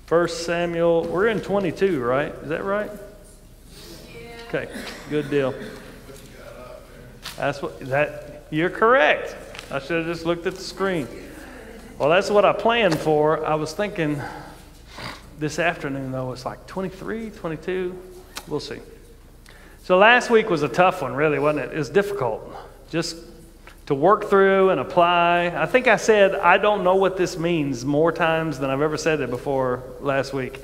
1 Samuel, we're in 22, right? Is that right? Yeah. Okay, good deal. You're correct. I should have just looked at the screen. Well, that's what I planned for. I was thinking this afternoon, though, it's like 23, 22. We'll see. So last week was a tough one, really, wasn't it? It was difficult just to work through and apply. I think I said, I don't know what this means more times than I've ever said it before last week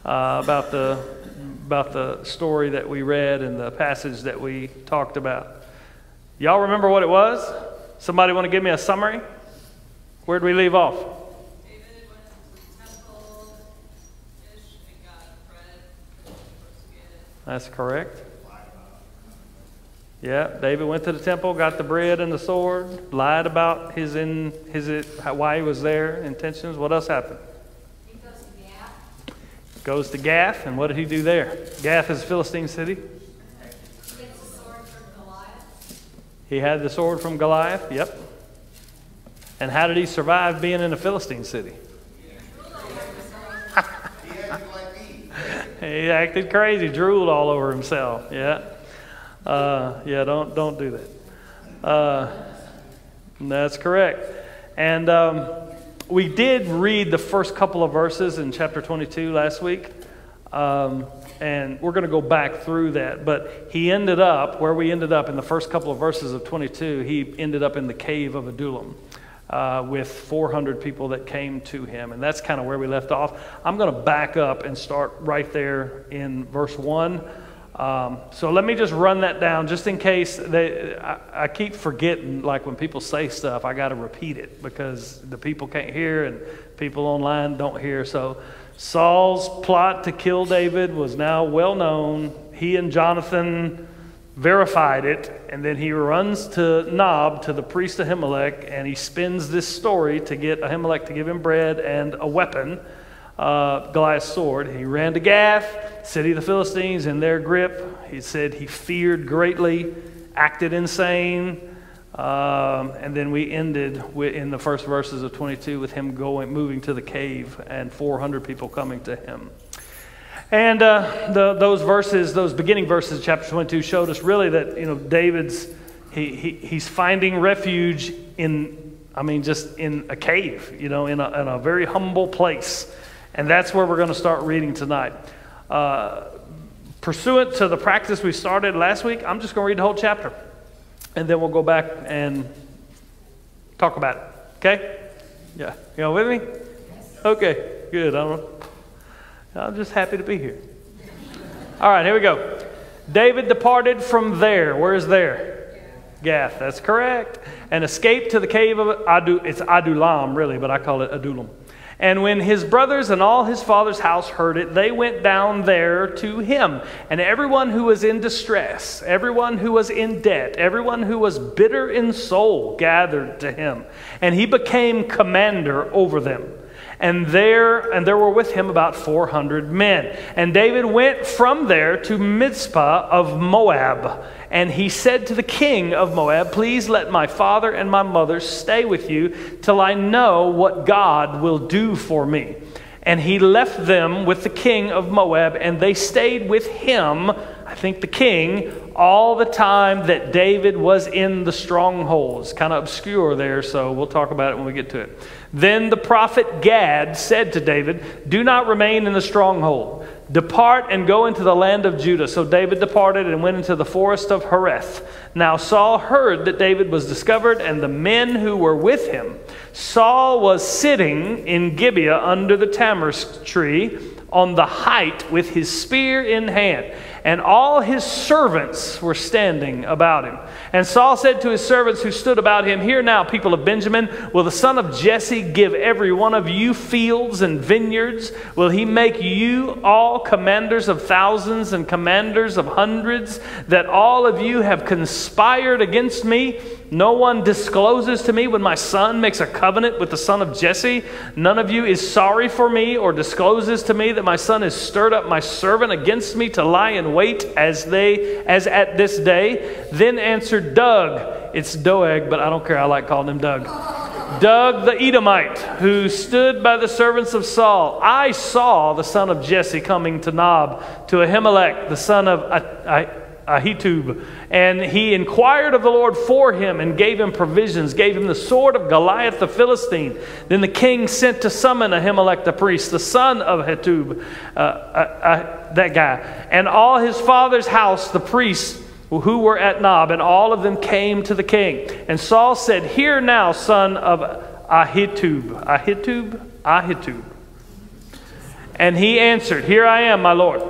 about the story that we read and the passage that we talked about. Y'all remember what it was? Somebody want to give me a summary? Where'd we leave off? David went to the temple, fish, and got bread. That's correct. Yeah, David went to the temple, got the bread and the sword, lied about why he was there, intentions. What else happened? He goes to Gath. Goes to Gath, and what did he do there? Gath is a Philistine city. He gets the sword from Goliath. He had the sword from Goliath, yep. And how did he survive being in a Philistine city? He acted crazy, drooled all over himself, yeah. Don't do that. That's correct. And we did read the first couple of verses in chapter 22 last week. And we're going to go back through that. But he ended up, where we ended up in the first couple of verses of 22, he ended up in the cave of Adullam with 400 people that came to him. And that's kind of where we left off. I'm going to back up and start right there in verse 1. So let me just run that down just in case I keep forgetting, like when people say stuff, I got to repeat it because the people can't hear and people online don't hear. So Saul's plot to kill David was now well known. He and Jonathan verified it, and then he runs to Nob, to the priest Ahimelech, and he spins this story to get Ahimelech to give him bread and a weapon, Goliath's sword. He ran to Gath, city of the Philistines, in their grip. He said he feared greatly, acted insane, and then we ended in the first verses of 22 with him moving to the cave and 400 people coming to him. And those beginning verses of chapter 22 showed us really that David's he's finding refuge just in a cave, in a very humble place. And that's where we're going to start reading tonight. Pursuant to the practice we started last week, I'm just going to read the whole chapter. And then we'll go back and talk about it. Okay? Yeah. You all with me? Okay, good. I'm just happy to be here. All right, here we go. David departed from there. Where is there? Gath. That's correct. And escaped to the cave of It's Adullam, really, but I call it Adullam. And when his brothers and all his father's house heard it, they went down there to him. And everyone who was in distress, everyone who was in debt, everyone who was bitter in soul gathered to him. And he became commander over them. And there were with him about 400 men. And David went from there to Mizpah of Moab. And he said to the king of Moab, "Please let my father and my mother stay with you till I know what God will do for me." And he left them with the king of Moab, and they stayed with him, I think the king, all the time that David was in the strongholds. Kind of obscure there, so we'll talk about it when we get to it. Then the prophet Gad said to David, "Do not remain in the stronghold. Depart and go into the land of Judah." So David departed and went into the forest of Hereth. Now Saul heard that David was discovered, and the men who were with him. Saul was sitting in Gibeah under the tamarisk tree on the height with his spear in hand, and all his servants were standing about him. And Saul said to his servants who stood about him, "Hear now, people of Benjamin, will the son of Jesse give every one of you fields and vineyards? Will he make you all commanders of thousands and commanders of hundreds, that all of you have conspired against me? No one discloses to me when my son makes a covenant with the son of Jesse. None of you is sorry for me or discloses to me that my son has stirred up my servant against me to lie in wait as at this day." Then answered Doeg. It's Doeg, but I don't care. I like calling him Doug. Doeg the Edomite, who stood by the servants of Saul. I saw the son of Jesse coming to Nob, to Ahimelech, the son of Ahitub, and he inquired of the Lord for him and gave him provisions, gave him the sword of Goliath the Philistine. Then the king sent to summon Ahimelech the priest, the son of Ahitub, that guy, and all his father's house, the priests who were at Nob, and all of them came to the king. And Saul said, "Hear now, son of Ahitub." Ahitub. And he answered, "Here I am, my lord."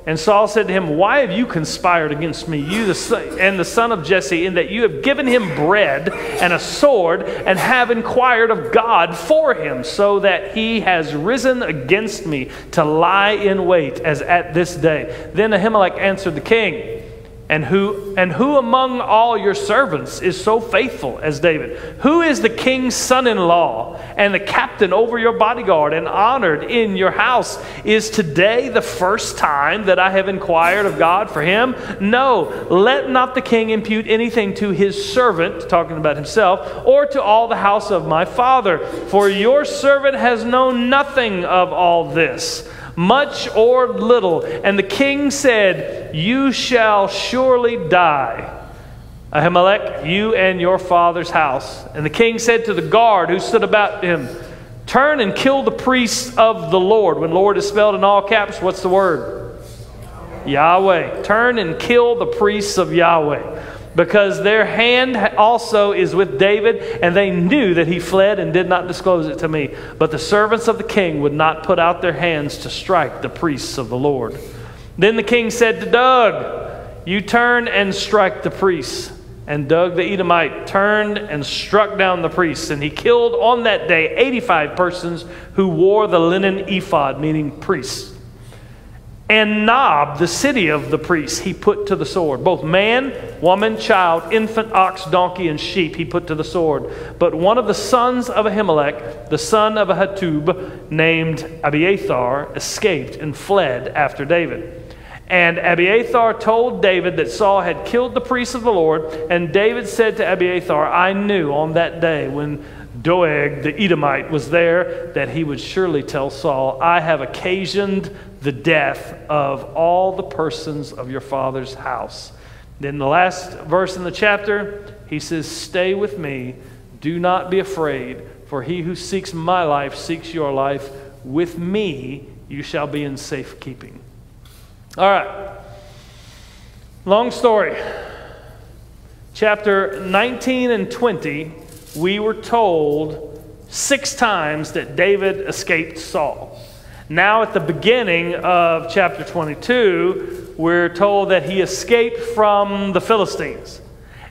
And Saul said to him, "Why have you conspired against me, you and the son of Jesse, in that you have given him bread and a sword, and have inquired of God for him, so that he has risen against me to lie in wait, as at this day?" Then Ahimelech answered the king, And who among all your servants is so faithful as David? Who is the king's son-in-law and the captain over your bodyguard and honored in your house? Is today the first time that I have inquired of God for him? No, let not the king impute anything to his servant, talking about himself, or to all the house of my father. For your servant has known nothing of all this, much or little. And the king said, "You shall surely die, Ahimelech, you and your father's house." And the king said to the guard who stood about him, "Turn and kill the priests of the Lord." When Lord is spelled in all caps, what's the word? Yahweh. Turn and kill the priests of Yahweh, because their hand also is with David, and they knew that he fled and did not disclose it to me. But the servants of the king would not put out their hands to strike the priests of the Lord. Then the king said to Doeg, "You turn and strike the priests." And Doeg the Edomite turned and struck down the priests, and he killed on that day 85 persons who wore the linen ephod, meaning priests. And Nob, the city of the priests, he put to the sword. Both man, woman, child, infant, ox, donkey, and sheep he put to the sword. But one of the sons of Ahimelech, the son of Ahitub, named Abiathar, escaped and fled after David. And Abiathar told David that Saul had killed the priests of the Lord. And David said to Abiathar, "I knew on that day when Doeg the Edomite was there that he would surely tell Saul, 'I have occasioned the death of all the persons of your father's house.'" Then the last verse in the chapter, he says, "Stay with me, do not be afraid, for he who seeks my life seeks your life. With me you shall be in safekeeping." All right. Long story. Chapter 19 and 20, we were told 6 times that David escaped Saul. Now at the beginning of chapter 22, we're told that he escaped from the Philistines.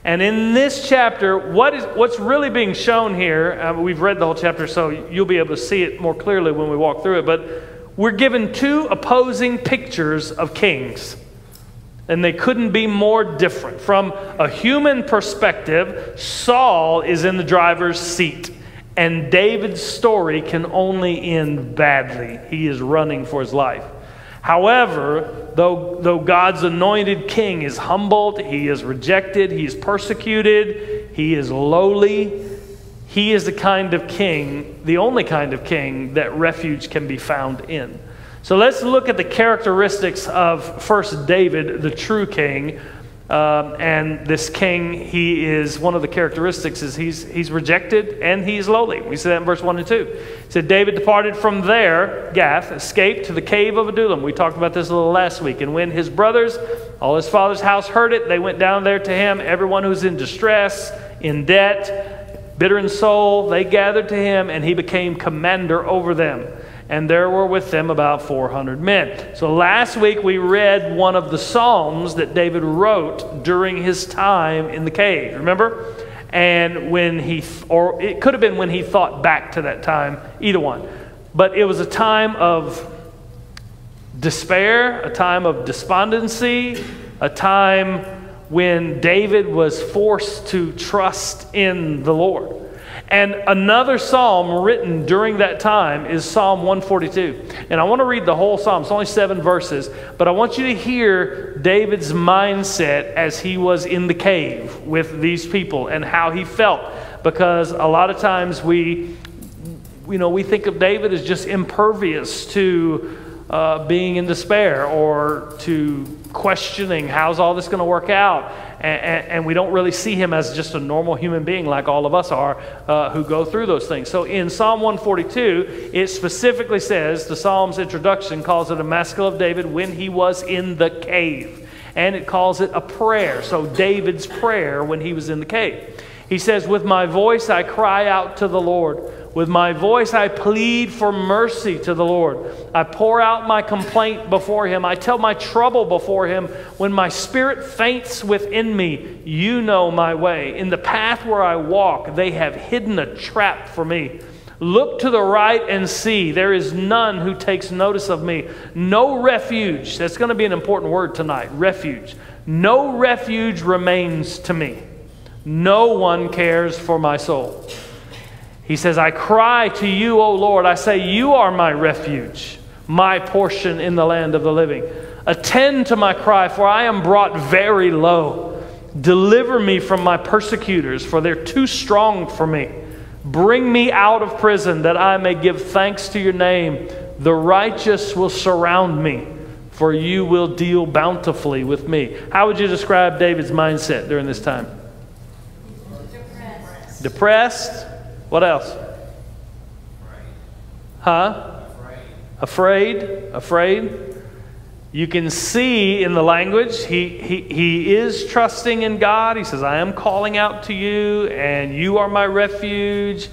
And in this chapter, what's really being shown here, we've read the whole chapter, so you'll be able to see it more clearly when we walk through it, but we're given 2 opposing pictures of kings. And they couldn't be more different. From a human perspective, Saul is in the driver's seat. And David's story can only end badly. He is running for his life. However, though God's anointed king is humbled, he is rejected, he is persecuted, he is lowly, he is the kind of king, the only kind of king that refuge can be found in. So let's look at the characteristics of first David, the true king. And this king, he is, one of the characteristics is he's rejected and he's lowly. We see that in verse 1 and 2. It said, David departed from there, Gath, escaped to the cave of Adullam. We talked about this a little last week. And when his brothers, all his father's house, heard it, they went down there to him. Everyone who's in distress, in debt, bitter in soul, they gathered to him, and he became commander over them. And there were with them about 400 men. So last week we read one of the Psalms that David wrote during his time in the cave. Remember? And when or it could have been when he thought back to that time, either one. But it was a time of despair, a time of despondency, a time when David was forced to trust in the Lord. And another psalm written during that time is Psalm 142. And I want to read the whole psalm. It's only 7 verses. But I want you to hear David's mindset as he was in the cave with these people and how he felt. Because a lot of times we think of David as just impervious to being in despair or to questioning how's all this going to work out. And we don't really see him as just a normal human being like all of us are who go through those things. So in Psalm 142, it specifically says, the Psalm's introduction calls it a maskil of David when he was in the cave. And it calls it a prayer. So David's prayer when he was in the cave. He says, with my voice I cry out to the Lord. With my voice I plead for mercy to the Lord. I pour out my complaint before him. I tell my trouble before him. When my spirit faints within me, you know my way. In the path where I walk, they have hidden a trap for me. Look to the right and see. There is none who takes notice of me. No refuge. That's going to be an important word tonight. Refuge. No refuge remains to me. No one cares for my soul. He says, I cry to you, O Lord. I say, you are my refuge, my portion in the land of the living. Attend to my cry, for I am brought very low. Deliver me from my persecutors, for they're too strong for me. Bring me out of prison, that I may give thanks to your name. The righteous will surround me, for you will deal bountifully with me. How would you describe David's mindset during this time? Depressed. What else? Huh? Afraid. You can see in the language, he is trusting in God. He says, I am calling out to you, and you are my refuge.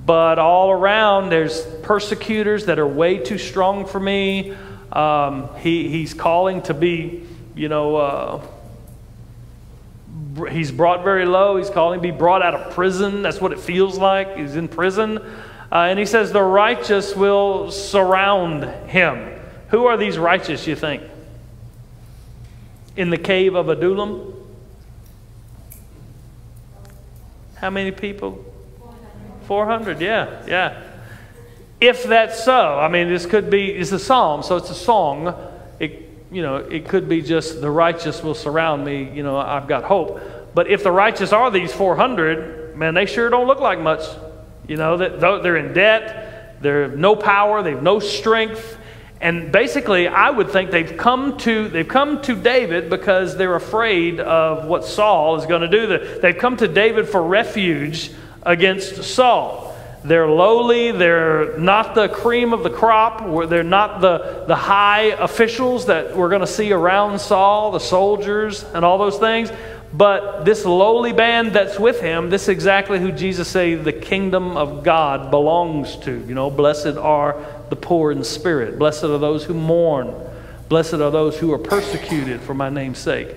But all around, there's persecutors that are way too strong for me. He's calling to be, he's brought very low. He's calling to be brought out of prison. That's what it feels like. He's in prison. And he says the righteous will surround him. Who are these righteous, you think? In the cave of Adullam? How many people? 400, yeah. If that's so, I mean, this could be, it's a psalm, so it's a song. It could be just the righteous will surround me, I've got hope. But if the righteous are these 400, man, they sure don't look like much. They're in debt, they have no power, they have no strength. And basically, I would think they've come to David because they're afraid of what Saul is going to do. They've come to David for refuge against Saul. They're lowly. They're not the cream of the crop. They're not the high officials that we're going to see around Saul, the soldiers and all those things. But this lowly band that's with him, this is exactly who Jesus said the kingdom of God belongs to. Blessed are the poor in spirit. Blessed are those who mourn. Blessed are those who are persecuted for my name's sake.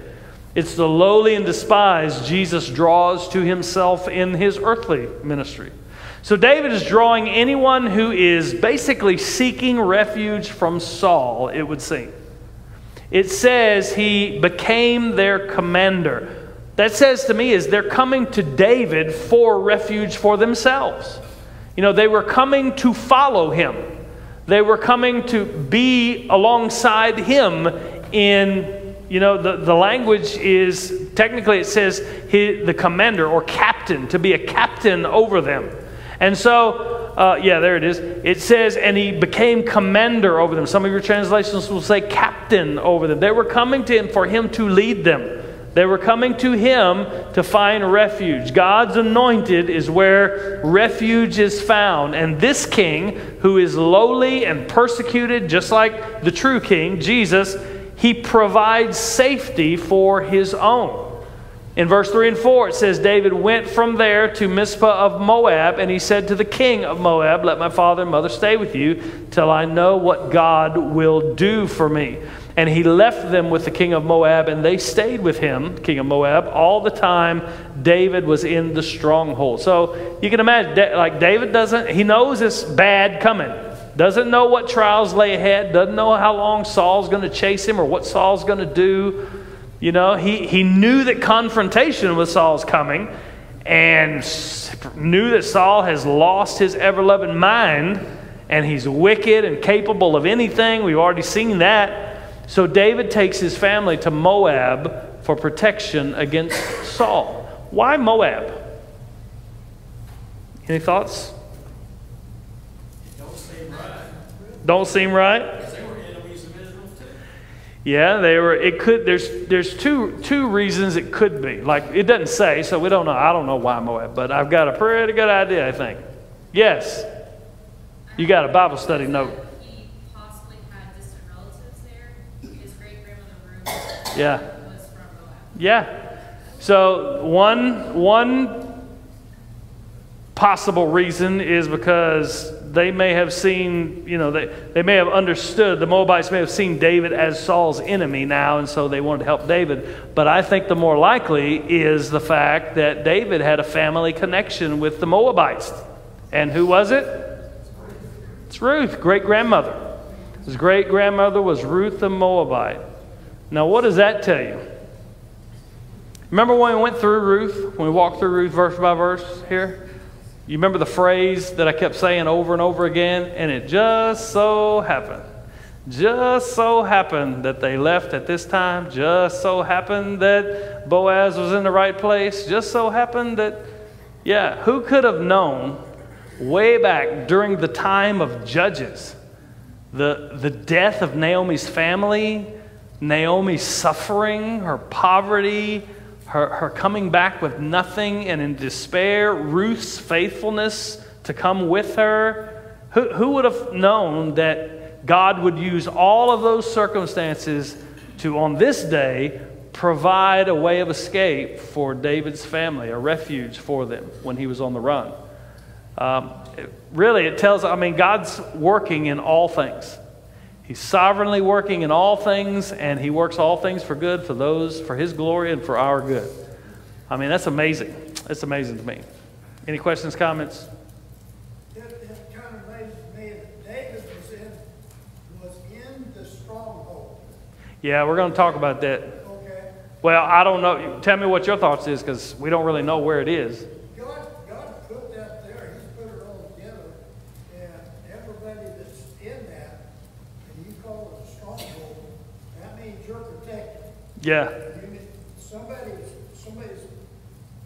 It's the lowly and despised Jesus draws to himself in his earthly ministry. So David is drawing anyone who is basically seeking refuge from Saul, it would seem. It says he became their commander. That says to me is they're coming to David for refuge for themselves. They were coming to follow him. They were coming to be alongside him in, the language is, technically it says the commander or captain, to be a captain over them. And so, there it is. It says, and he became commander over them. Some of your translations will say captain over them. They were coming to him for him to lead them. They were coming to him to find refuge. God's anointed is where refuge is found. And this king, who is lowly and persecuted, just like the true king, Jesus, he provides safety for his own. In verse 3 and 4, it says, David went from there to Mizpah of Moab, and he said to the king of Moab, let my father and mother stay with you till I know what God will do for me. And he left them with the king of Moab, and they stayed with him, king of Moab, all the time David was in the stronghold. So you can imagine, David he knows it's bad coming. Doesn't know what trials lay ahead. Doesn't know how long Saul's going to chase him or what Saul's going to do. He knew that confrontation with Saul's coming. and knew that Saul has lost his ever-loving mind, and he's wicked and capable of anything. We've already seen that. So David takes his family to Moab for protection against Saul. Why Moab? Any thoughts? Don't seem right. Don't seem right? Because they were enemies of Israel too. Yeah, they were. It could. There's two reasons it could be. Like, it doesn't say, so we don't know. I don't know why Moab, but I've got a pretty good idea, I think. Yes. You got a Bible study note. He possibly had distant relatives there. His great-grandmother Ruth Yeah. was from Moab. Yeah. So one possible reason is because they may have seen, they may have understood, the Moabites may have seen David as Saul's enemy now, and so they wanted to help David. But I think the more likely is the fact that David had a family connection with the Moabites. And who was it? It's Ruth, great-grandmother. His great-grandmother was Ruth the Moabite. Now, what does that tell you? Remember when we went through Ruth, when we walked through Ruth verse by verse here? You remember the phrase that I kept saying over and over again? And it just so happened that they left at this time. Just so happened that Boaz was in the right place. Just so happened that, who could have known way back during the time of Judges, the death of Naomi's family, Naomi's suffering, her poverty, her coming back with nothing and in despair, Ruth's faithfulness to come with her. Who would have known that God would use all of those circumstances to, on this day, provide a way of escape for David's family, a refuge for them when he was on the run? Really, it tells, God's working in all things. He's sovereignly working in all things, and he works all things for good for those, for his glory and for our good. That's amazing. That's amazing to me. Any questions, comments? It kind of amazes me that David was in the stronghold. Yeah, we're going to talk about that. Okay. Well, I don't know. Tell me what your thoughts is, because we don't really know where it is. God put that there. He's put it all together. And everybody that's in that, and you call it a stronghold, that means you're protected. Yeah. Somebody's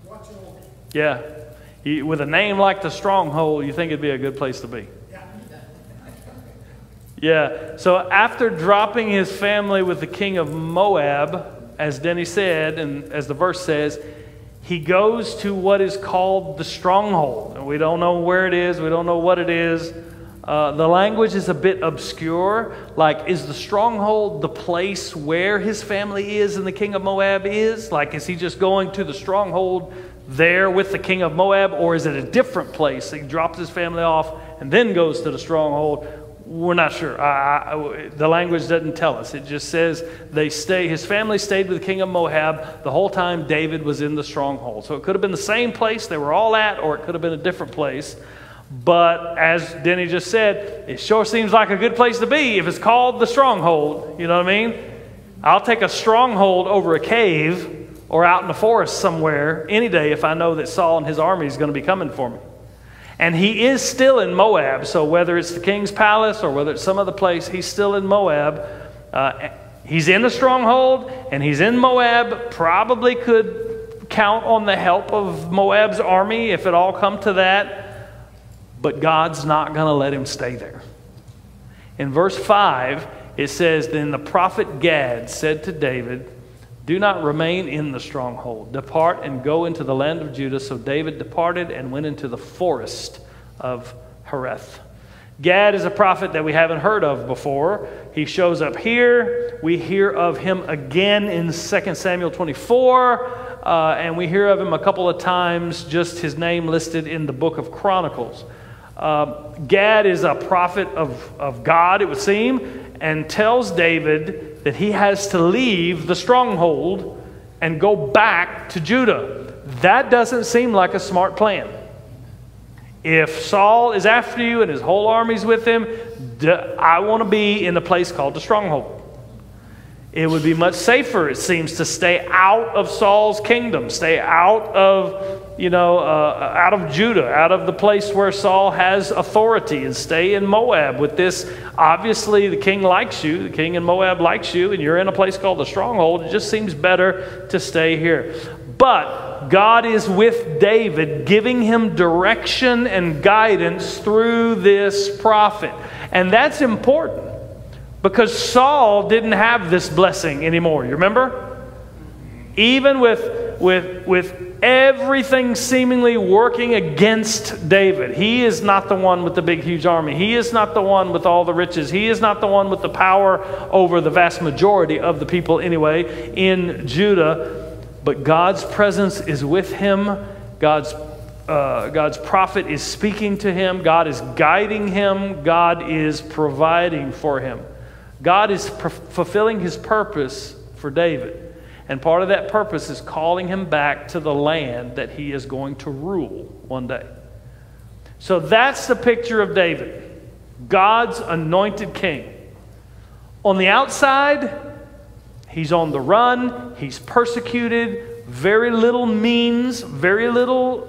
watching over you. Yeah. With a name like the Stronghold, you think it'd be a good place to be. Yeah. Yeah. So after dropping his family with the king of Moab, as Denny said, and as the verse says, he goes to what is called the stronghold. And we don't know where it is. We don't know what it is. The language is a bit obscure. Like, is the stronghold the place where his family is and the king of Moab is? Like, is he just going to the stronghold there with the king of Moab? Or is it a different place? He drops his family off and then goes to the stronghold. We're not sure. The language doesn't tell us. It just says his family stayed with the king of Moab the whole time David was in the stronghold. So it could have been the same place they were all at, or it could have been a different place. But as Denny just said, it sure seems like a good place to be if it's called the stronghold. You know what I mean? I'll take a stronghold over a cave or out in the forest somewhere any day if I know that Saul and his army is going to be coming for me. And he is still in Moab, so whether it's the king's palace or whether it's some other place, he's still in Moab. He's in the stronghold, and he's in Moab. Probably could count on the help of Moab's army if it all come to that. But God's not going to let him stay there. In verse 5, it says, "Then the prophet Gad said to David, 'Do not remain in the stronghold. Depart and go into the land of Judah.' So David departed and went into the forest of Hereth." Gad is a prophet that we haven't heard of before. He shows up here. We hear of him again in 2 Samuel 24. And we hear of him a couple of times, just his name listed in the book of Chronicles. Gad is a prophet of God, it would seem, and tells David that he has to leave the stronghold and go back to Judah. That doesn't seem like a smart plan. If Saul is after you and his whole army's with him, I want to be in a place called the stronghold. It would be much safer, it seems, to stay out of Saul's kingdom, stay out of out of Judah, out of the place where Saul has authority, and stay in Moab with this. Obviously, the king likes you. The king in Moab likes you, and you're in a place called the stronghold. It just seems better to stay here. But God is with David, giving him direction and guidance through this prophet. And that's important because Saul didn't have this blessing anymore. You remember? Even with everything seemingly working against David. He is not the one with the big, huge army. He is not the one with all the riches. He is not the one with the power over the vast majority of the people anyway in Judah. But God's presence is with him. God's prophet is speaking to him. God is guiding him. God is providing for him. God is fulfilling his purpose for David. And part of that purpose is calling him back to the land that he is going to rule one day. So that's the picture of David, God's anointed king. On the outside, he's on the run, he's persecuted, very little means, very little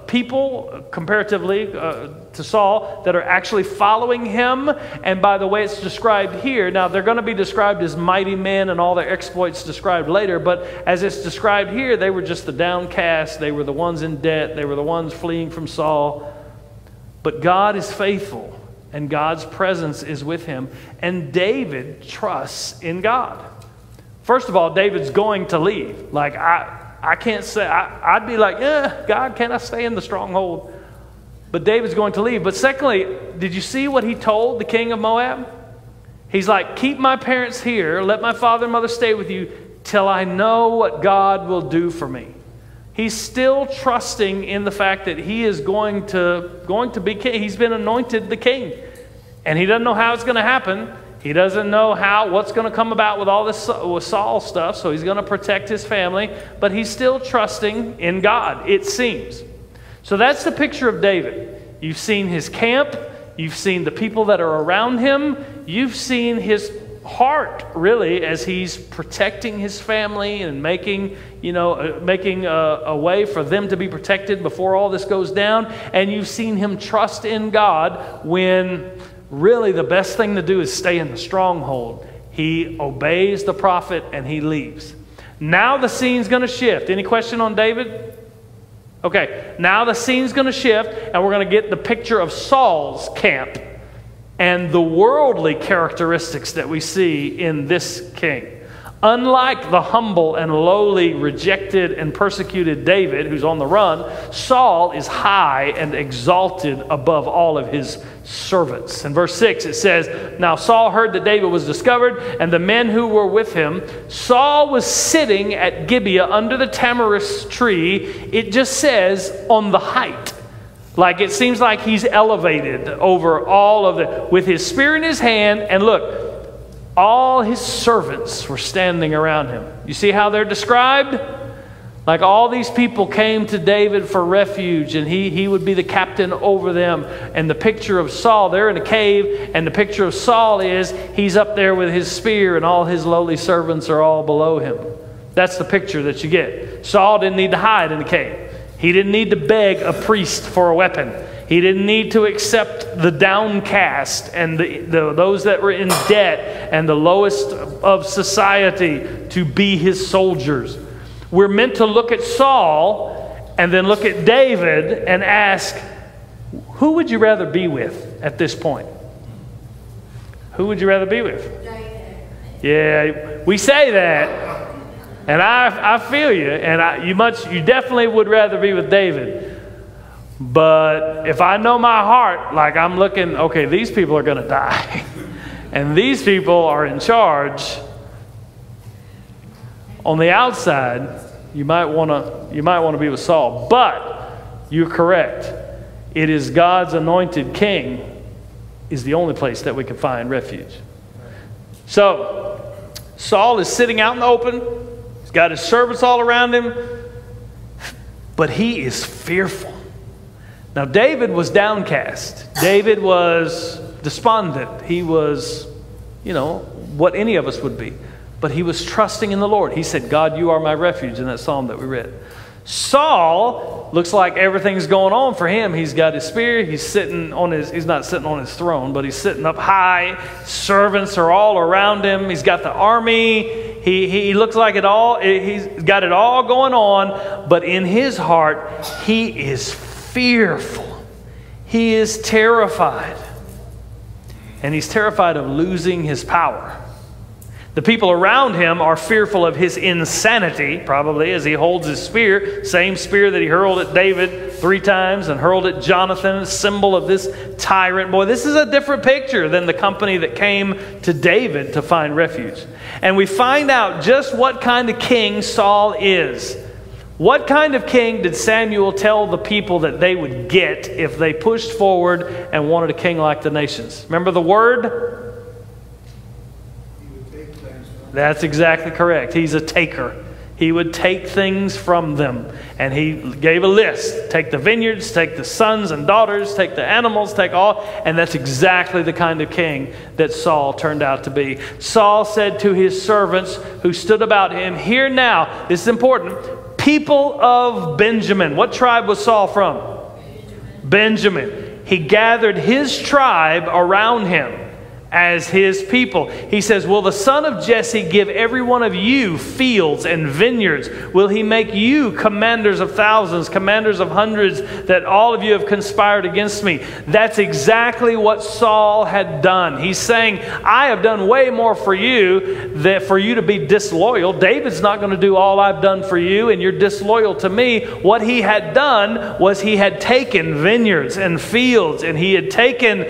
people comparatively to Saul that are actually following him. And by the way it's described here, now they're going to be described as mighty men and all their exploits described later, but as it's described here, they were just the downcast, they were the ones in debt, they were the ones fleeing from Saul. But God is faithful and God's presence is with him, and David trusts in God. First of all, David's going to leave. Like, I can't say, I'd be like, God, can I stay in the stronghold? But David's going to leave. But secondly, did you see what he told the king of Moab? He's like, keep my parents here, let my father and mother stay with you till I know what God will do for me. He's still trusting in the fact that he is going to be king. He's been anointed the king. And he doesn't know how it's going to happen. He doesn't know what's going to come about with all this with Saul stuff, so he's going to protect his family, but he's still trusting in God, it seems. So that's the picture of David. You've seen his camp, you've seen the people that are around him, you've seen his heart, really, as he's protecting his family and making a way for them to be protected before all this goes down, and you've seen him trust in God when really the best thing to do is stay in the stronghold. He obeys the prophet and he leaves. Now the scene's going to shift. Any question on David? Okay, now the scene's going to shift and we're going to get the picture of Saul's camp and the worldly characteristics that we see in this king. Unlike the humble and lowly, rejected and persecuted David, who's on the run, Saul is high and exalted above all of his servants. In verse 6 it says, now Saul heard that David was discovered, and the men who were with him. Saul was sitting at Gibeah under the tamarisk tree. It just says on the height. Like it seems like he's elevated over all of it with his spear in his hand. And look, all his servants were standing around him. You see how they're described? Like all these people came to David for refuge, and he would be the captain over them. And the picture of Saul, they're in a cave, and the picture of Saul is he's up there with his spear, and all his lowly servants are all below him. That's the picture that you get. Saul didn't need to hide in the cave. He didn't need to beg a priest for a weapon. He didn't need to accept the downcast and those that were in debt and the lowest of society to be his soldiers. We're meant to look at Saul and then look at David and ask, who would you rather be with at this point? Who would you rather be with? Yeah, we say that, and I feel you, and you definitely would rather be with David. But if I know my heart, like I'm looking, okay, these people are going to die. And these people are in charge. On the outside, you might want to be with Saul. But you're correct. It is God's anointed king is the only place that we can find refuge. So Saul is sitting out in the open. He's got his servants all around him. But he is fearful. Now, David was downcast. David was despondent. He was, what any of us would be. But he was trusting in the Lord. He said, God, you are my refuge, in that psalm that we read. Saul looks like everything's going on for him. He's got his spear. He's not sitting on his throne, but he's sitting up high. Servants are all around him. He's got the army. He looks like it all. He's got it all going on. But in his heart, he is fearful. He is terrified. And he's terrified of losing his power. The people around him are fearful of his insanity, probably, as he holds his spear, same spear that he hurled at David 3 times and hurled at Jonathan, a symbol of this tyrant. Boy, this is a different picture than the company that came to David to find refuge. And we find out just what kind of king Saul is. What kind of king did Samuel tell the people that they would get if they pushed forward and wanted a king like the nations? Remember the word? That's exactly correct. He's a taker. He would take things from them. And he gave a list. Take the vineyards, take the sons and daughters, take the animals, take all. And that's exactly the kind of king that Saul turned out to be. Saul said to his servants who stood about him, "Hear now," this is important, "people of Benjamin." What tribe was Saul from? Benjamin. He gathered his tribe around him as his people. He says, "Will the son of Jesse give every one of you fields and vineyards? Will he make you commanders of thousands, commanders of hundreds, that all of you have conspired against me?" That's exactly what Saul had done. He's saying, I have done way more for you than for you to be disloyal. David's not going to do all I've done for you, and you're disloyal to me. What he had done was he had taken vineyards and fields, and he had taken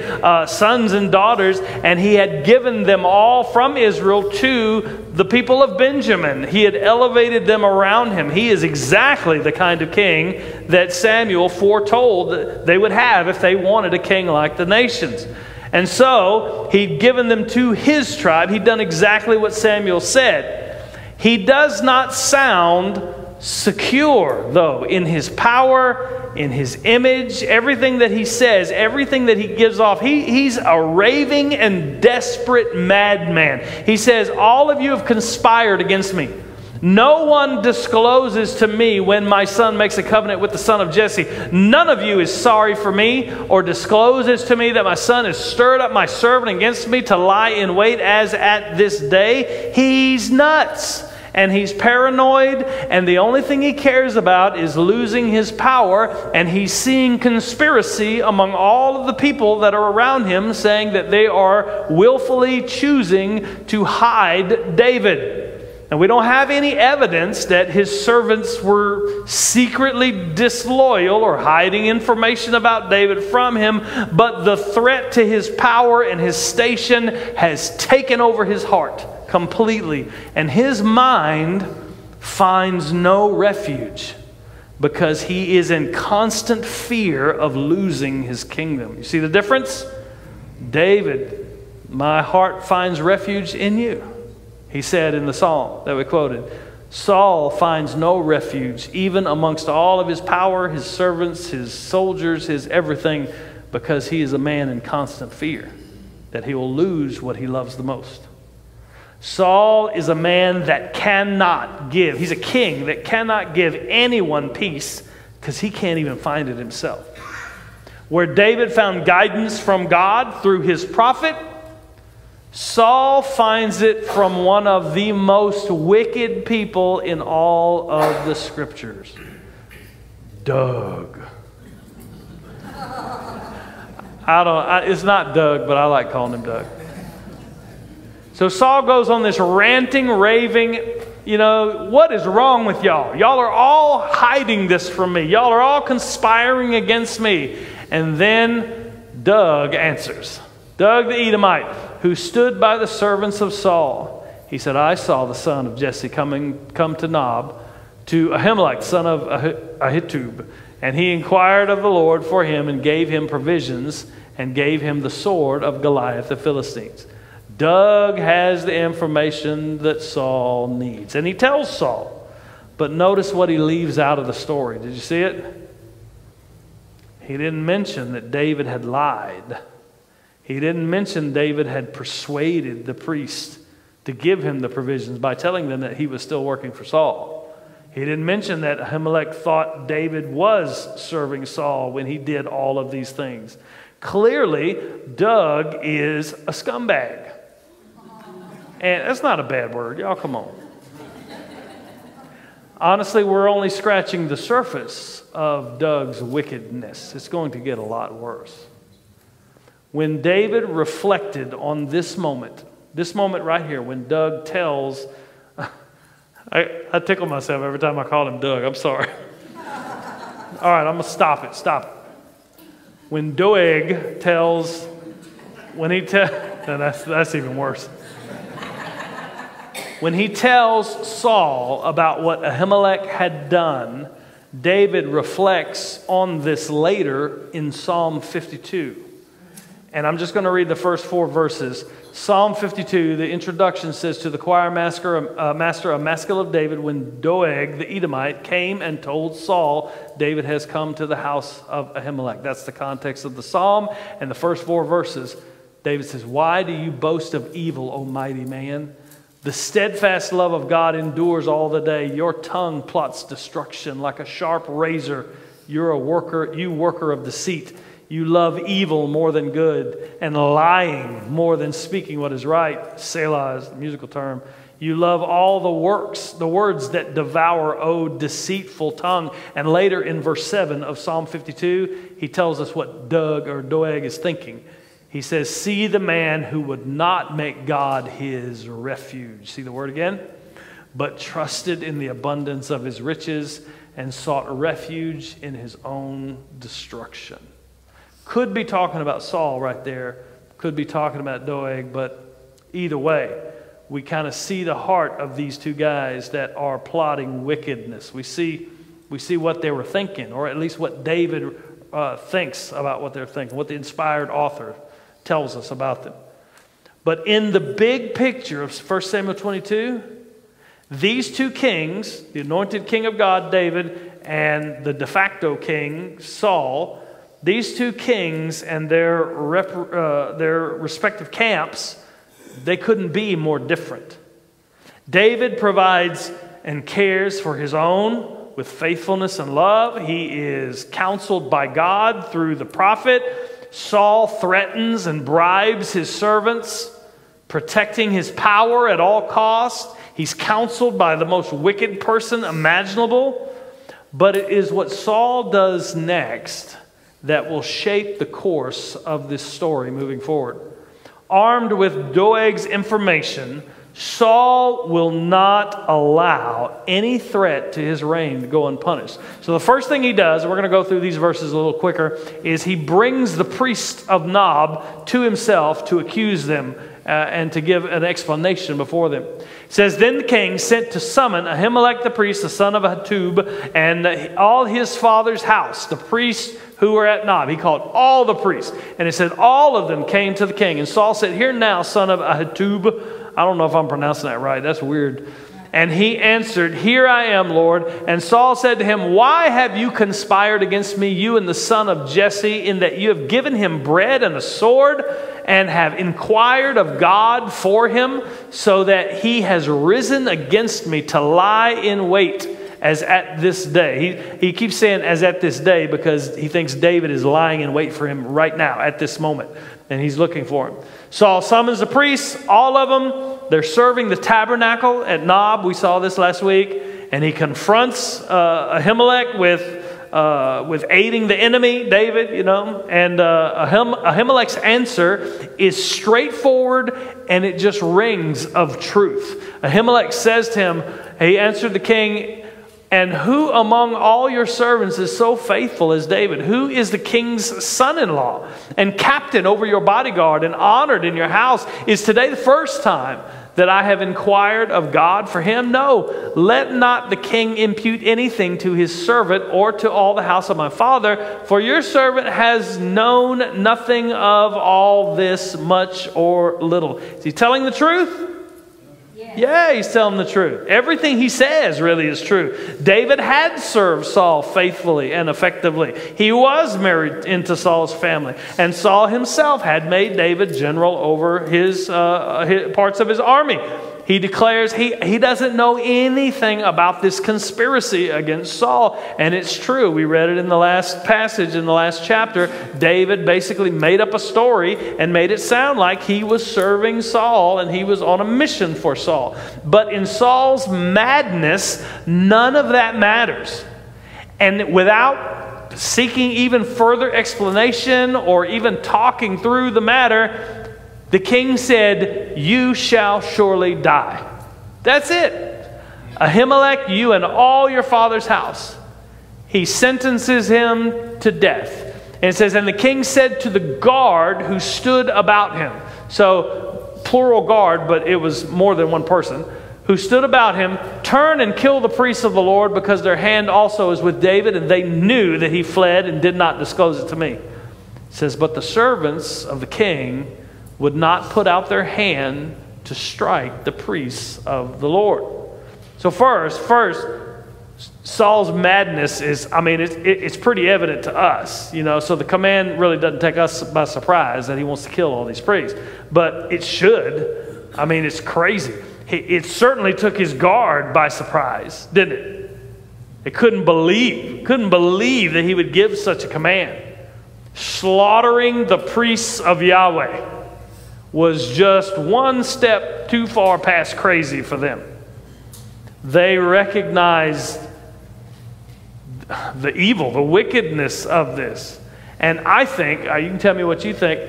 sons and daughters, and he had given them all from Israel to the people of Benjamin. He had elevated them around him. He is exactly the kind of king that Samuel foretold that they would have if they wanted a king like the nations. And so he'd given them to his tribe. He'd done exactly what Samuel said. He does not sound secure, though, in his power, in his image, everything that he says, everything that he gives off. He's a raving and desperate madman. He says, all of you have conspired against me. No one discloses to me when my son makes a covenant with the son of Jesse. None of you is sorry for me or discloses to me that my son has stirred up my servant against me to lie in wait as at this day. He's nuts. And he's paranoid, and the only thing he cares about is losing his power, and he's seeing conspiracy among all of the people that are around him, saying that they are willfully choosing to hide David. And we don't have any evidence that his servants were secretly disloyal or hiding information about David from him, but the threat to his power and his station has taken over his heart completely. And his mind finds no refuge because he is in constant fear of losing his kingdom. You see the difference? David, my heart finds refuge in you, he said in the psalm that we quoted. Saul finds no refuge, even amongst all of his power, his servants, his soldiers, his everything, because he is a man in constant fear that he will lose what he loves the most. Saul is a man that cannot give. He's a king that cannot give anyone peace because he can't even find it himself. Where David found guidance from God through his prophet, Saul finds it from one of the most wicked people in all of the scriptures, Doug. It's not Doug, but I like calling him Doug. So Saul goes on this ranting, raving, what is wrong with y'all? Y'all are all hiding this from me. Y'all are all conspiring against me. And then Doug answers. Doug the Edomite, who stood by the servants of Saul. He said, I saw the son of Jesse come to Nob, to Ahimelech, son of Ahitub. And he inquired of the Lord for him and gave him provisions and gave him the sword of Goliath the Philistines. Doug has the information that Saul needs. And he tells Saul. But notice what he leaves out of the story. Did you see it? He didn't mention that David had lied. He didn't mention David had persuaded the priest to give him the provisions by telling them that he was still working for Saul. He He didn't mention that Ahimelech thought David was serving Saul when he did all of these things. Clearly, Doug is a scumbag. And that's not a bad word. Y'all, come on. Honestly, we're only scratching the surface of Doug's wickedness. It's going to get a lot worse. When David reflected on this moment right here, when Doug tells, I tickle myself every time I call him Doug. I'm sorry. All right, I'm going to stop it. When Doeg tells, that's even worse. When he tells Saul about what Ahimelech had done, David reflects on this later in Psalm 52. And I'm just going to read the first 4 verses. Psalm 52, the introduction says, to the choir master, a maskil of David, when Doeg the Edomite came and told Saul, David has come to the house of Ahimelech. That's the context of the psalm. And the first 4 verses, David says, why do you boast of evil, O mighty man? The steadfast love of God endures all the day. Your tongue plots destruction like a sharp razor. You worker of deceit. You love evil more than good, and lying more than speaking what is right. Selah is the musical term. You love all the words that devour, O deceitful tongue. And later in verse 7 of Psalm 52, he tells us what Doeg is thinking. He says, see the man who would not make God his refuge. See the word again? But trusted in the abundance of his riches and sought refuge in his own destruction. Could be talking about Saul right there. Could be talking about Doeg. But either way, we kind of see the heart of these two guys that are plotting wickedness. We see what they were thinking, or at least what David thinks about what they're thinking, what the inspired author tells us about them. But in the big picture of 1 Samuel 22, these two kings, the anointed king of God, David, and the de facto king, Saul, these two kings and their respective camps, they couldn't be more different. David provides and cares for his own with faithfulness and love. He is counseled by God through the prophet. Saul threatens and bribes his servants, protecting his power at all costs. He's counseled by the most wicked person imaginable. But it is what Saul does next that will shape the course of this story moving forward. Armed with Doeg's information, Saul will not allow any threat to his reign to go unpunished. So the first thing he does, and we're going to go through these verses a little quicker, is he brings the priest of Nob to himself to accuse them and to give an explanation before them. It says, then the king sent to summon Ahimelech the priest, the son of Ahitub, and all his father's house, the priests who were at Nob. He called all the priests. And it said all of them came to the king. And Saul said, hear now, son of Ahitub. I don't know if I'm pronouncing that right. That's weird. And he answered, here I am, Lord. And Saul said to him, why have you conspired against me, you and the son of Jesse, in that you have given him bread and a sword, and have inquired of God for him, so that he has risen against me to lie in wait as at this day. He keeps saying as at this day because he thinks David is lying in wait for him right now at this moment. And he's looking for him. Saul summons the priests, all of them. They're serving the tabernacle at Nob. We saw this last week. And he confronts Ahimelech with aiding the enemy, David, you know. And Ahimelech's answer is straightforward, and it just rings of truth. Ahimelech says to him, he answered the king, and who among all your servants is so faithful as David? Who is the king's son-in-law and captain over your bodyguard and honored in your house? Is today the first time that I have inquired of God for him? No, let not the king impute anything to his servant or to all the house of my father, for your servant has known nothing of all this, much or little. Is he telling the truth? Yeah, he's telling the truth. Everything he says really is true. David had served Saul faithfully and effectively. He was married into Saul's family. And Saul himself had made David general over his parts of his army. he declares he doesn't know anything about this conspiracy against Saul. And it's true. We read it in the last passage, in the last chapter. David basically made up a story and made it sound like he was serving Saul and he was on a mission for Saul. But in Saul's madness, none of that matters. And without seeking even further explanation or even talking through the matter, the king said, "You shall surely die." That's it. Ahimelech, you and all your father's house. He sentences him to death. And it says, and the king said to the guard who stood about him. So, plural guard, but it was more than one person. Who stood about him, "Turn and kill the priests of the Lord, because their hand also is with David, and they knew that he fled and did not disclose it to me." It says, but the servants of the king would not put out their hand to strike the priests of the Lord. So first, Saul's madness is, it's pretty evident to us, so the command really doesn't take us by surprise that he wants to kill all these priests. But it should. It's crazy. It certainly took his guard by surprise, didn't it? They couldn't believe that he would give such a command. Slaughtering the priests of Yahweh was just one step too far past crazy for them. They recognized the evil, the wickedness of this. And I think, you can tell me what you think,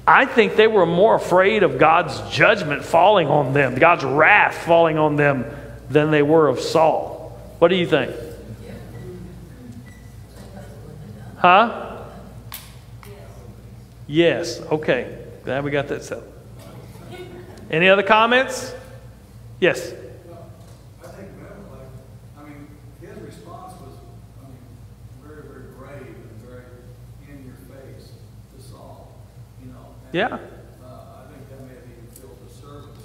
I think they were more afraid of God's judgment falling on them, God's wrath falling on them, than they were of Saul. What do you think? Huh? Yes. Okay. Glad we got that settled. Any other comments? Yes. I think his response was, very, very brave and very in your face to Saul, And, Yeah. I think that may have even filled the servants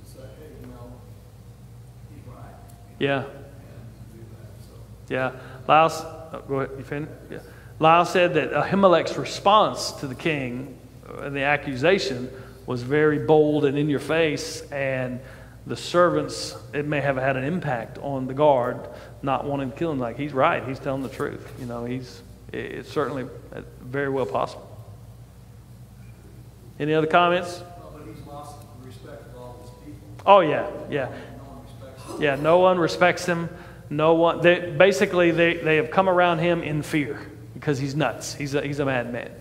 to say, hey, he's right. Yeah. And do that. So. Yeah. Lyle, go ahead. You finished? Yeah. Lyle said that Ahimelech's response to the king and the accusation was very bold and in your face, and the servants, it may have had an impact on the guard not wanting to kill him. Like, he's right, he's telling the truth. It's certainly very well possible. Any other comments? Well, but he's lost the respect of all his people. Oh yeah. No one respects him. Yeah, no one respects him. No one. They have come around him in fear because he's nuts. He's a madman.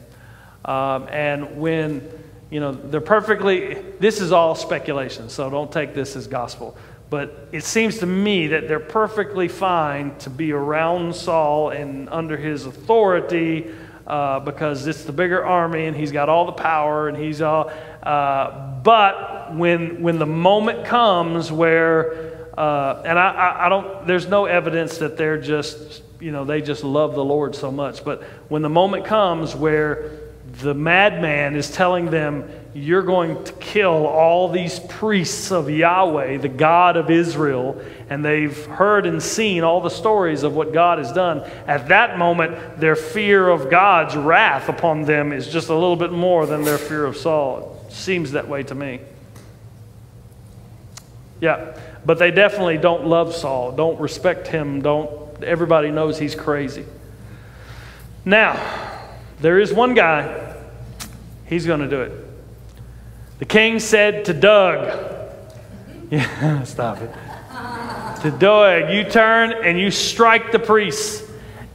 And when, they're perfectly, this is all speculation, so don't take this as gospel. But it seems to me that they're perfectly fine to be around Saul and under his authority because it's the bigger army and he's got all the power and he's all. But when the moment comes where, and I don't, there's no evidence that they're just, they just love the Lord so much. But when the moment comes where the madman is telling them, you're going to kill all these priests of Yahweh, the God of Israel, and they've heard and seen all the stories of what God has done. At that moment, their fear of God's wrath upon them is just a little bit more than their fear of Saul. It seems that way to me. Yeah, but they definitely don't love Saul, don't respect him, everybody knows he's crazy. Now, there is one guy, he's going to do it. The king said to Doug, yeah, stop it. To Doeg, you turn and you strike the priests.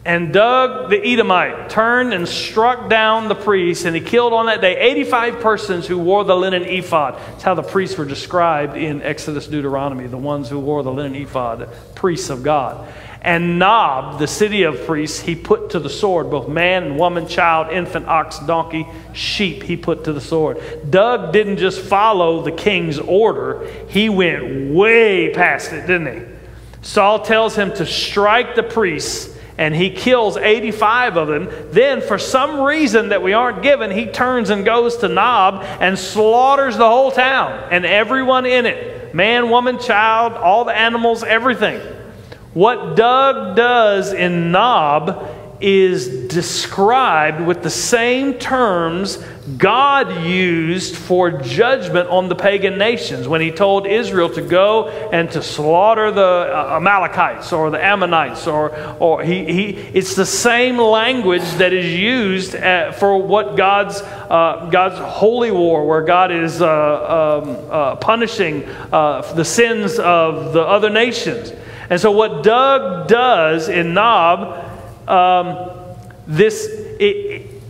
And Doug the Edomite turned and struck down the priests, and he killed on that day 85 persons who wore the linen ephod. That's how the priests were described in Exodus, Deuteronomy, the ones who wore the linen ephod, priests of God. And Nob, the city of priests, he put to the sword, both man and woman, child, infant, ox, donkey, sheep, he put to the sword. Doug didn't just follow the king's order, he went way past it, didn't he? Saul tells him to strike the priests, and he kills 85 of them. Then, for some reason that we aren't given, he turns and goes to Nob and slaughters the whole town and everyone in it. Man, woman, child, all the animals, everything. What Doug does in Nob is described with the same terms God used for judgment on the pagan nations when he told Israel to go and to slaughter the Amalekites or the Ammonites, it's the same language that is used for what God's holy war, where God is punishing the sins of the other nations. And so what Doug does in Nob,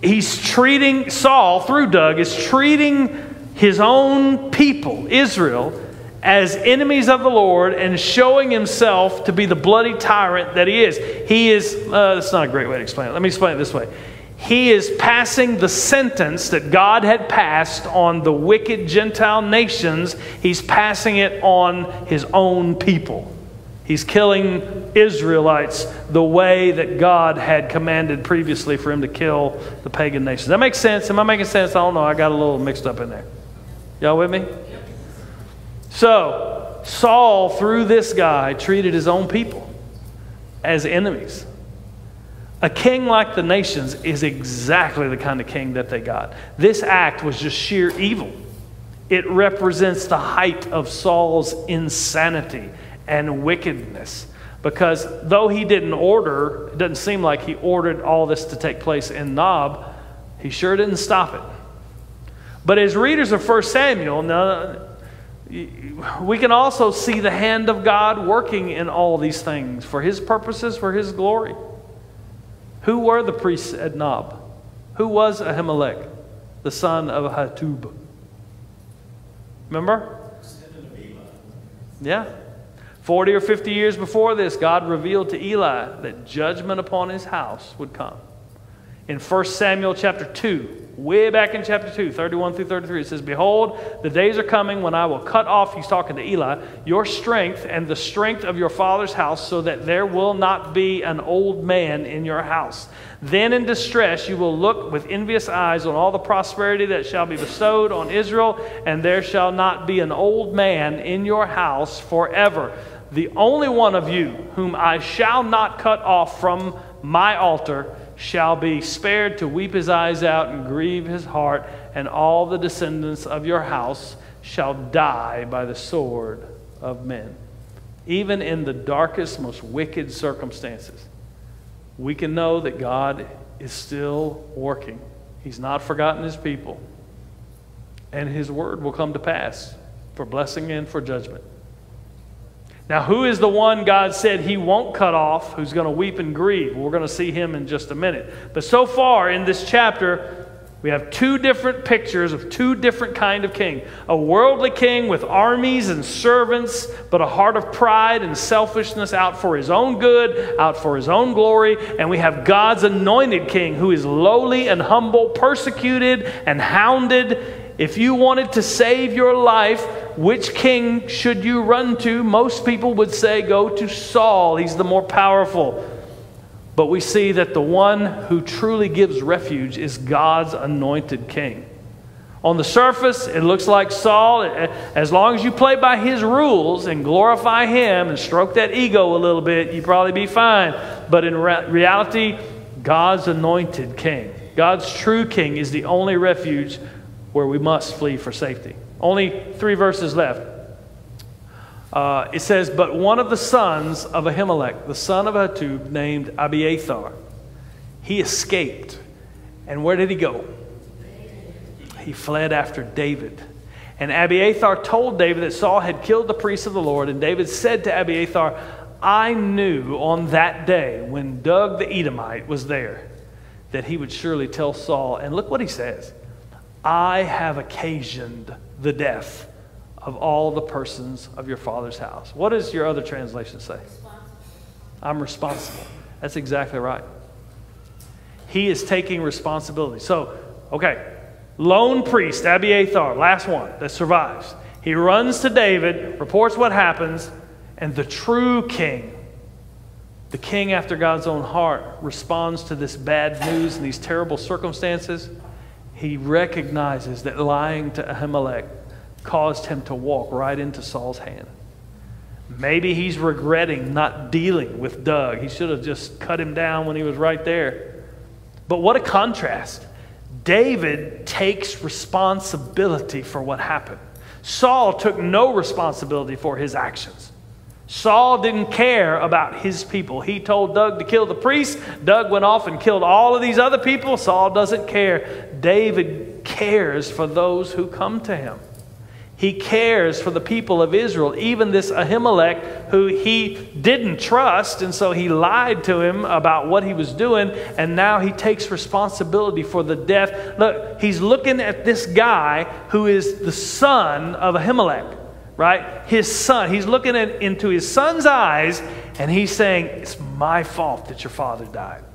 he's treating, Saul through Doug is treating his own people, Israel, as enemies of the Lord and showing himself to be the bloody tyrant that he is. That's not a great way to explain it. Let me explain it this way. He is passing the sentence that God had passed on the wicked Gentile nations. He's passing it on his own people. He's killing Israelites the way that God had commanded previously for him to kill the pagan nations. Does that make sense? Am I making sense? I don't know. I got a little mixed up in there. Y'all with me? So, Saul, through this guy, treated his own people as enemies. A king like the nations is exactly the kind of king that they got. This act was just sheer evil. It represents the height of Saul's insanity and wickedness, because though he didn't order, it doesn't seem like he ordered all this to take place in Nob, he sure didn't stop it. But as readers of 1 Samuel, now, we can also see the hand of God working in all these things for his purposes, for his glory. Who were the priests at Nob? Who was Ahimelech, the son of Ahitub? Remember? Yeah. 40 or 50 years before this, God revealed to Eli that judgment upon his house would come. In 1 Samuel chapter 2, way back in chapter 2, 31 through 33, it says, "Behold, the days are coming when I will cut off," he's talking to Eli, "your strength and the strength of your father's house, so that there will not be an old man in your house. Then in distress you will look with envious eyes on all the prosperity that shall be bestowed on Israel, and there shall not be an old man in your house forever. The only one of you whom I shall not cut off from my altar shall be spared to weep his eyes out and grieve his heart, and all the descendants of your house shall die by the sword of men." Even in the darkest, most wicked circumstances, we can know that God is still working. He's not forgotten his people. And his word will come to pass for blessing and for judgment. Now, who is the one God said he won't cut off, who's going to weep and grieve? We're going to see him in just a minute. But so far in this chapter, we have two different pictures of two different kind of king. A worldly king with armies and servants, but a heart of pride and selfishness, out for his own good, out for his own glory. And we have God's anointed king, who is lowly and humble, persecuted and hounded. If you wanted to save your life, which king should you run to? Most people would say go to Saul. He's the more powerful. But we see that the one who truly gives refuge is God's anointed king. On the surface, it looks like Saul. As long as you play by his rules and glorify him and stroke that ego a little bit, you'd probably be fine. But in reality, God's anointed king, God's true king, is the only refuge where we must flee for safety. Only 3 verses left. It says, "But one of the sons of Ahimelech, the son of Ahitub, named Abiathar, he escaped." And where did he go? He fled after David. And Abiathar told David that Saul had killed the priests of the Lord. And David said to Abiathar, "I knew on that day when Doeg the Edomite was there that he would surely tell Saul." And look what he says. "I have occasioned the death of all the persons of your father's house." What does your other translation say? I'm responsible. That's exactly right. He is taking responsibility. So, okay, lone priest, Abiathar, last one that survives. He runs to David, reports what happens, and the true king, the king after God's own heart, responds to this bad news and these terrible circumstances. He recognizes that lying to Ahimelech caused him to walk right into Saul's hand. Maybe he's regretting not dealing with Doug. He should have just cut him down when he was right there. But what a contrast. David takes responsibility for what happened. Saul took no responsibility for his actions. Saul didn't care about his people. He told Doug to kill the priest. Doug went off and killed all of these other people. Saul doesn't care. David cares for those who come to him. He cares for the people of Israel, even this Ahimelech who he didn't trust, and so he lied to him about what he was doing, and now he takes responsibility for the death. Look, he's looking at this guy who is the son of Ahimelech, right? His son. He's looking into his son's eyes, and he's saying, it's my fault that your father died.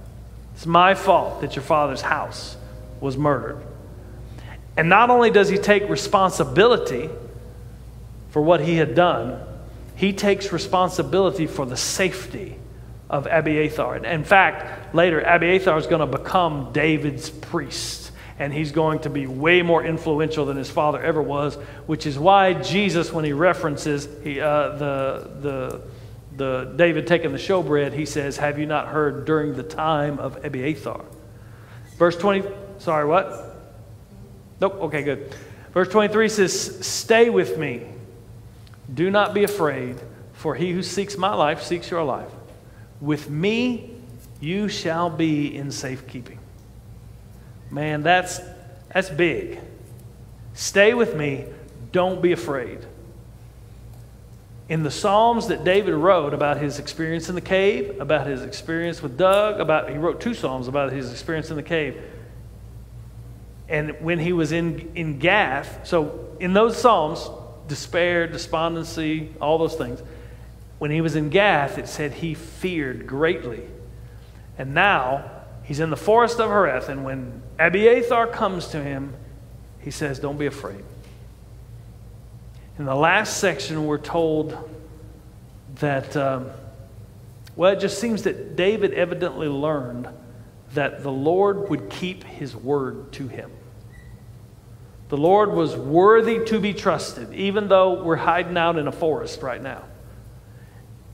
It's my fault that your father's house was murdered. And not only does he take responsibility for what he had done, he takes responsibility for the safety of Abiathar. And in fact, later, Abiathar is going to become David's priest. And he's going to be way more influential than his father ever was, which is why Jesus, when he references the David taking the showbread, he says, have you not heard during the time of Abiathar? Verse 20, sorry, what? Nope, okay, good. Verse 23 says, stay with me. Do not be afraid, for he who seeks my life seeks your life. With me you shall be in safekeeping. Man, that's big. Stay with me. Don't be afraid. In the Psalms that David wrote about his experience in the cave, about his experience with Doug, he wrote 2 Psalms about his experience in the cave. And when he was in Gath, so in those Psalms, despair, despondency, all those things. When he was in Gath, it said he feared greatly. And now he's in the forest of Hereth, and when Abiathar comes to him, he says, don't be afraid. In the last section, we're told that, it just seems that David evidently learned that the Lord would keep his word to him. The Lord was worthy to be trusted, even though we're hiding out in a forest right now.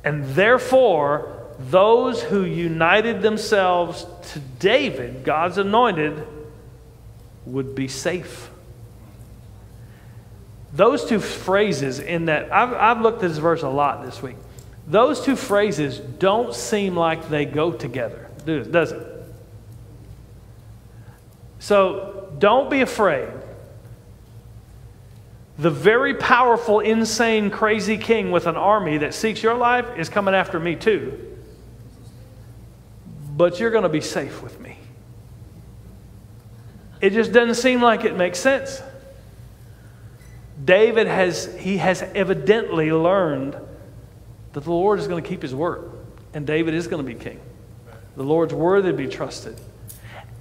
And therefore, those who united themselves to David, God's anointed, would be safe. Those 2 phrases in that, I've looked at this verse a lot this week. Those 2 phrases don't seem like they go together, does it? So, don't be afraid. The very powerful, insane, crazy king with an army that seeks your life is coming after me too. But you're going to be safe with me. It just doesn't seem like it makes sense. David has evidently learned that the Lord is going to keep his word. And David is going to be king. The Lord's worthy to be trusted.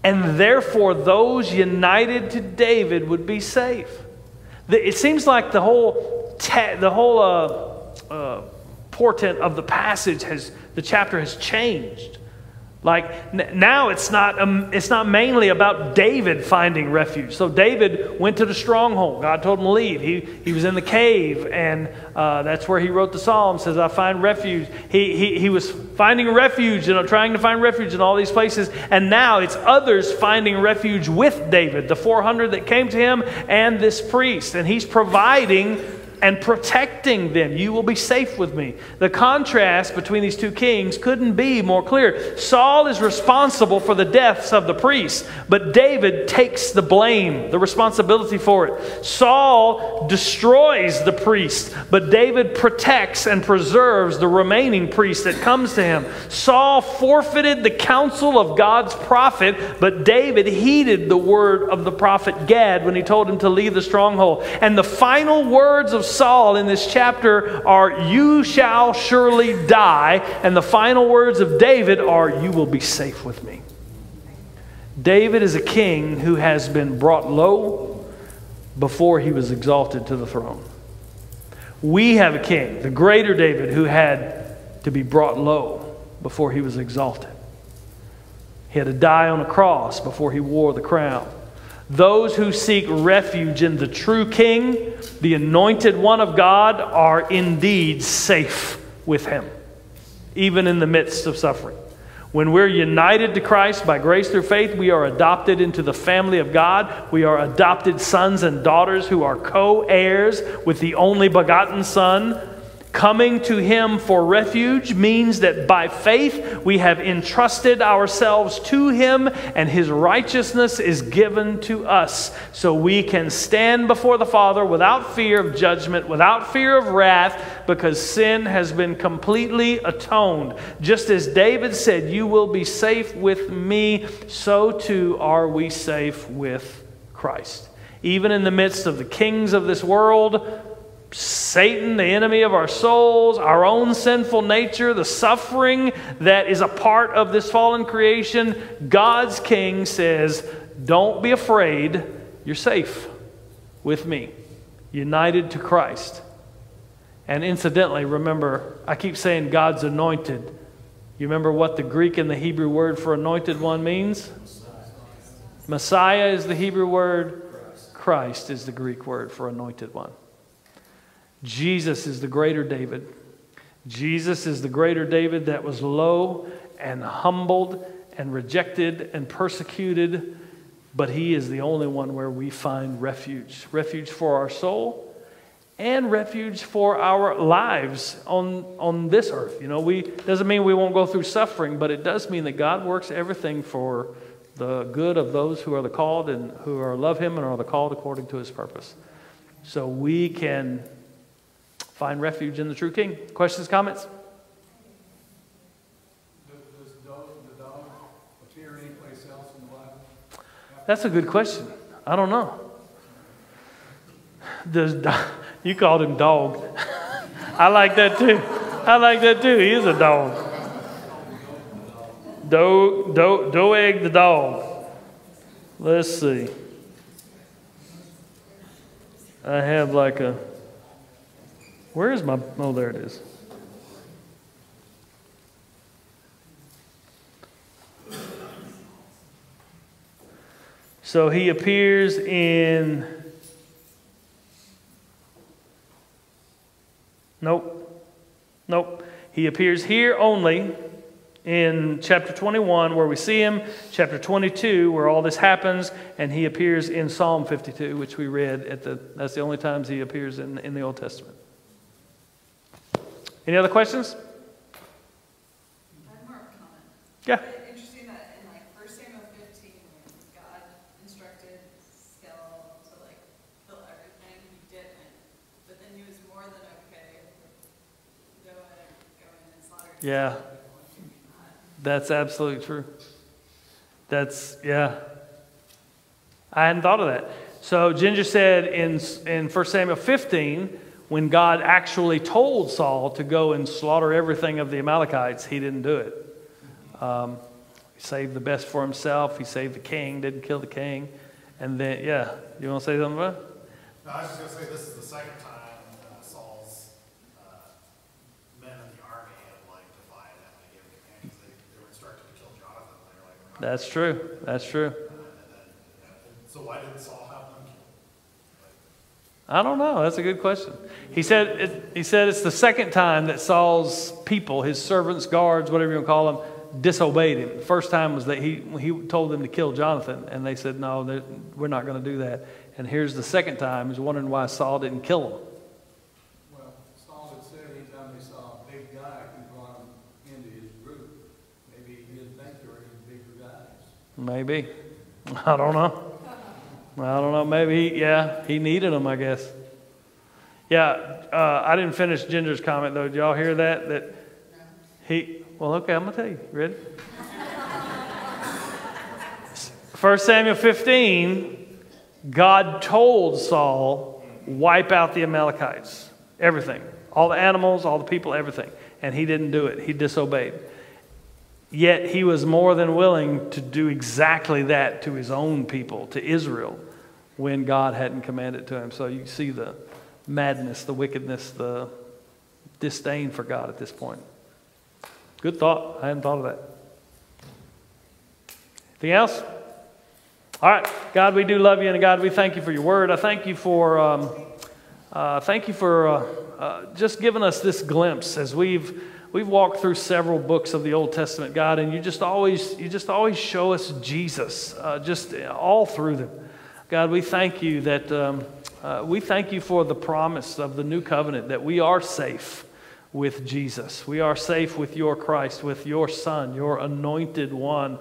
And therefore, those united to David would be safe. It seems like the whole portent of the passage the chapter has changed. Like now it's not mainly about David finding refuge. So David went to the stronghold. God told him to leave. He was in the cave, and that's where he wrote the Psalm. Says, I find refuge. He was finding refuge, trying to find refuge in all these places. And now it's others finding refuge with David, the 400 that came to him and this priest. And he's providing and protecting them. You will be safe with me. The contrast between these 2 kings couldn't be more clear. Saul is responsible for the deaths of the priests, but David takes the blame, the responsibility for it. Saul destroys the priest, but David protects and preserves the remaining priest that comes to him. Saul forfeited the counsel of God's prophet, but David heeded the word of the prophet Gad when he told him to leave the stronghold. And the final words of Saul in this chapter are, you shall surely die. And the final words of David are, you will be safe with me. David is a king who has been brought low before he was exalted to the throne. We have a king, the greater David, who had to be brought low before he was exalted. He had to die on a cross before he wore the crown. Those who seek refuge in the true King, the anointed one of God, are indeed safe with him, even in the midst of suffering. When we're united to Christ by grace through faith, we are adopted into the family of God. We are adopted sons and daughters who are co-heirs with the only begotten Son. Coming to him for refuge means that by faith we have entrusted ourselves to him, and his righteousness is given to us, so we can stand before the Father without fear of judgment, without fear of wrath, because sin has been completely atoned. Just as David said, "You will be safe with me," so too are we safe with Christ. Even in the midst of the kings of this world, Satan, the enemy of our souls, our own sinful nature, the suffering that is a part of this fallen creation, God's King says, don't be afraid. You're safe with me, united to Christ. And incidentally, remember, I keep saying God's anointed. You remember what the Greek and the Hebrew word for anointed one means? Messiah is the Hebrew word. Christ is the Greek word for anointed one. Jesus is the greater David. Jesus is the greater David that was low and humbled and rejected and persecuted, but he is the only one where we find refuge. Refuge for our soul and refuge for our lives on this earth. You know, doesn't mean we won't go through suffering, but it does mean that God works everything for the good of those who are the called and who are love him and are the called according to his purpose. So we can find refuge in the true King. Questions, comments? Does the dog appear anyplace else in the Bible? That's a good question. I don't know. You called him dog. I like that too. I like that too. He is a dog. Doeg the dog. Let's see. I have like a... Where is my... Oh, there it is. So he appears in... Nope. He appears here only in chapter 21 where we see him, chapter 22 where all this happens, and he appears in Psalm 52, which we read that's the only times he appears in the Old Testament. Any other questions? I have more of a comment. Yeah. Interesting that in 1 Samuel 15, when God instructed Skell to kill everything, he didn't. But then he was more than okay with going and slaughtering. Yeah. That's absolutely true. I hadn't thought of that. So Ginger said in 1 Samuel 15, when God actually told Saul to go and slaughter everything of the Amalekites, he didn't do it. He saved the best for himself. He saved the king, didn't kill the king. And then, you want to say something about it? No, I was just going to say this is the second time Saul's men in the army have defied him and gave him commands. They were instructed to kill Jonathan. They were like, That's true. That's true. so why didn't Saul have them killed? I don't know. That's a good question. He said it's the second time that Saul's people, his servants, guards, whatever you want to call them, disobeyed him. The first time was that he told them to kill Jonathan, and they said, no, we're not going to do that. And here's the second time. He's wondering why Saul didn't kill him. Well, Saul had said anytime they saw a big guy who brought him into his group, maybe he didn't think there were any bigger guys. Maybe. I don't know. Maybe, he needed them, I guess. I didn't finish Ginger's comment, though. Did y'all hear that? Well, okay, I'm going to tell you. Ready? 1 Samuel 15, God told Saul, wipe out the Amalekites. Everything. All the animals, all the people, everything. And he didn't do it. He disobeyed. Yet he was more than willing to do exactly that to his own people, to Israel, when God hadn't commanded to him. So you see the madness, the wickedness, the disdain for God at this point. Good thought. I hadn't thought of that. Anything else? All right, God, we do love you, and God, we thank you for your word. I thank you for just giving us this glimpse as we've walked through several books of the Old Testament, God, and you just always show us Jesus, just all through them. God, we thank you that we thank you for the promise of the new covenant that we are safe with Jesus. We are safe with your Christ, with your Son, your anointed one.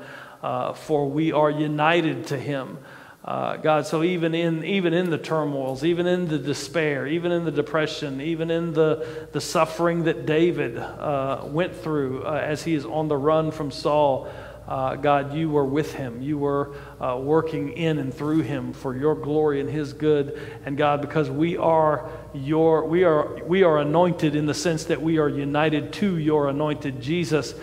For we are united to him. God, so even in the turmoils, even in the despair, even in the depression, even in the suffering that David went through as he is on the run from Saul, God, you were with him. You were working in and through him for your glory and his good. And God, because we are anointed in the sense that we are united to your anointed Jesus,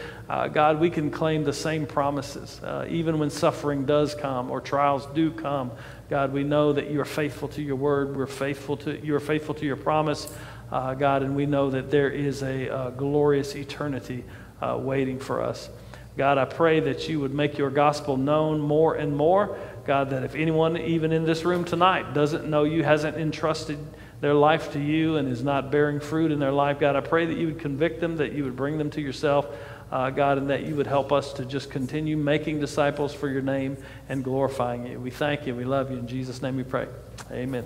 God, we can claim the same promises. Even when suffering does come or trials do come, God, we know that you are faithful to your word. You are faithful to your promise, God, and we know that there is a glorious eternity waiting for us. God, I pray that you would make your gospel known more and more. God, that if anyone, even in this room tonight, doesn't know you, hasn't entrusted their life to you and is not bearing fruit in their life, God, I pray that you would convict them, that you would bring them to yourself, God, and that you would help us to just continue making disciples for your name and glorifying you. We thank you. We love you. In Jesus' name we pray. Amen.